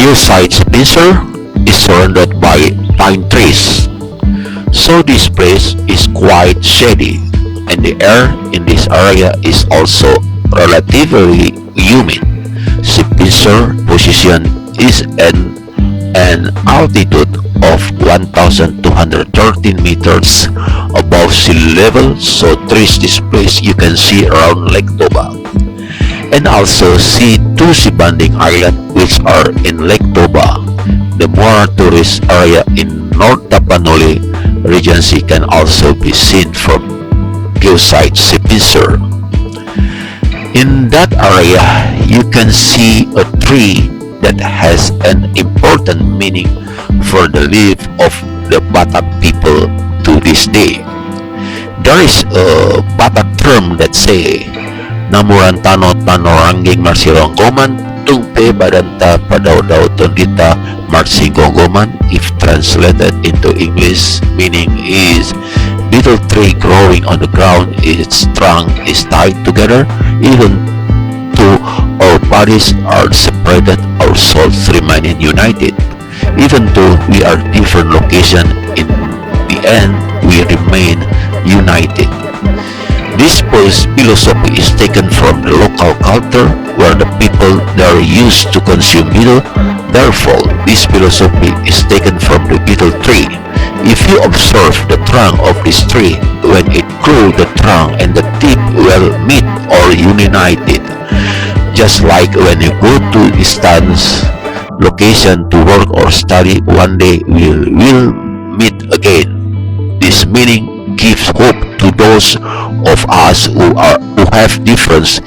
hillside Spencer is surrounded by pine trees, so this place is quite shady, and the air in this area is also relatively humid. Spencer position is an altitude of 1,213 meters above sea level, so trees this place you can see around Lake Toba, and also see two sea banding islands which are in Lake Toba. The more tourist area in North Tapanuli Regency can also be seen from hillside Spencer. In that area, you can see a tree that has an important meaning for the life of the Batak people to this day. There is a Batak term that say, Namuran tano tanorangging marsironggoman, tungpe badanta padaw-daw tondita marsingonggoman. If translated into English, meaning is little tree growing on the ground, its trunk is tied together, even though our bodies are separated, our souls remaining united. Even though we are different locations, in the end, we remain united. This philosophy is taken from the local culture where the people there used to consume betel. Therefore, this philosophy is taken from the betel tree. If you observe the trunk of this tree, when it grew, the trunk and the tip will meet or united. Just like when you go to distance location to work or study, one day we will meet again. This meaning gives hope to those of us who have difference,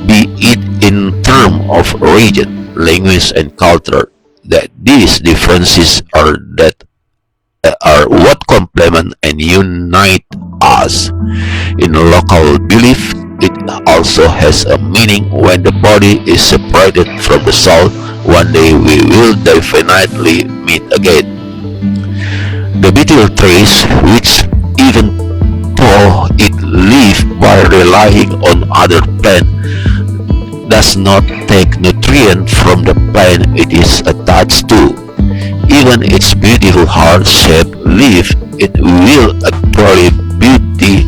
be it in terms of region, language, and culture. That these differences are what complement and unite us. In local belief, it also has a meaning when the body is separated from the soul. One day we will definitely meet again. The betel trees, which even though it lives by relying on other plants, does not take nutrient from the plant it is attached to. Even its beautiful heart-shaped leaf, it will actually beauty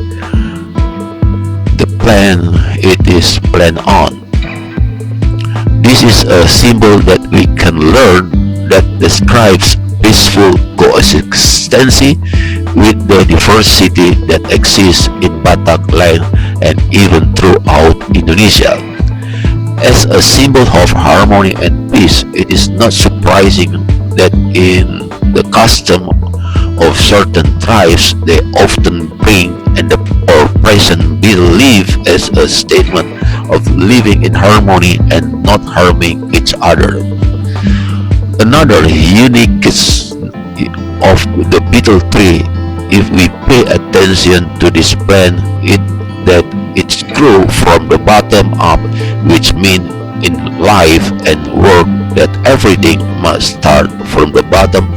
the plant it is planted on. This is a symbol that we can learn that describes peaceful coexistence with the diversity that exists in Batak land and even throughout Indonesia. As a symbol of harmony and peace, it is not surprising that in the custom of certain tribes, they often bring and or present betel leaf as a statement of living in harmony and not harming each other. Another uniqueness of the betel tree, if we pay attention to this plant, that it grew from the bottom up, which means in life and work that everything must start from the bottom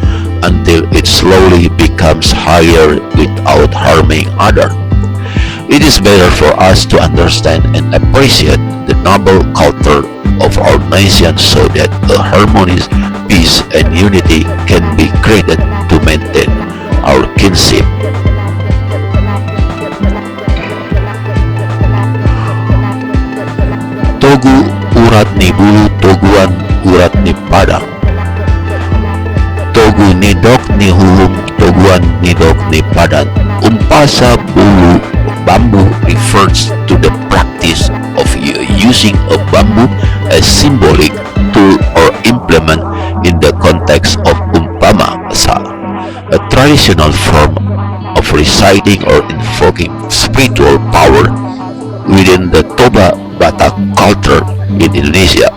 until it slowly becomes higher without harming others. It is better for us to understand and appreciate the noble culture of our nation so that a harmonious peace and unity can be created to maintain our kinship. Togu urat ni bulu toguan urat ni padang. Togu ni dok ni hulum toguan ni dok ni padan. Umpasa bulu bamboo refers to the practice of using a bamboo as symbolic tool or implement in the context of umpama asa, a traditional form of reciting or invoking spiritual power within the Toba Batak culture in Indonesia.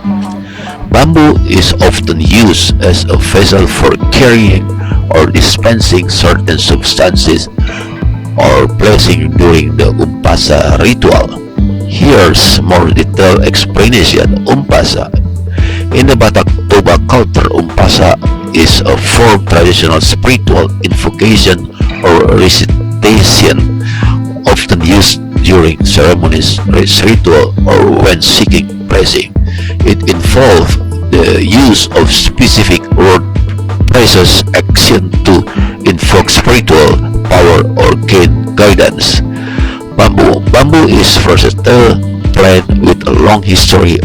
Bamboo is often used as a vessel for carrying or dispensing certain substances or blessing during the Umpasa ritual. Here's more detailed explanation. Umpasa. In the Batak Toba culture, Umpasa is a form traditional spiritual invocation or recitation often used during ceremonies, ritual, or when seeking blessing. It involves the the use of specific word phrases action to invoke spiritual power or gain guidance. Bamboo is versatile plant with a long history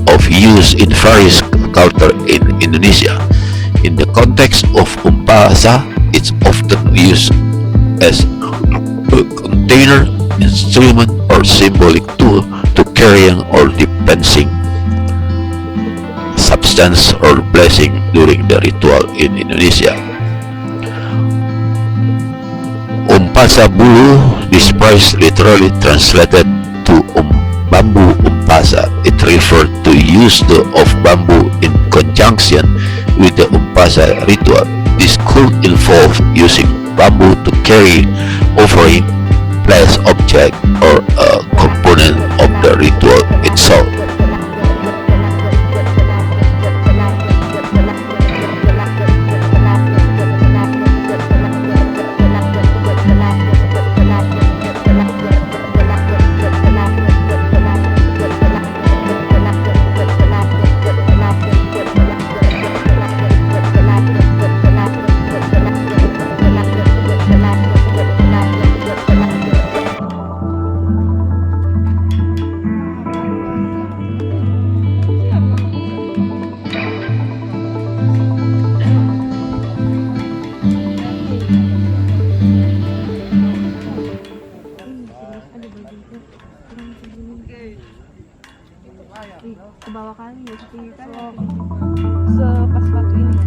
of use in various cultures in Indonesia. In the context of umpasa, it's often used as a container, instrument, or symbolic tool to carrying or dispensing substance or blessing during the ritual in Indonesia. Umpasa bulu, this phrase literally translated to bamboo umpasa. It referred to use of bamboo in conjunction with the umpasa ritual. This could involve using bamboo to carry offering, place object, or a component of the ritual itself. Ke bawah kali ya, setinggi kan sepas sepatu ini.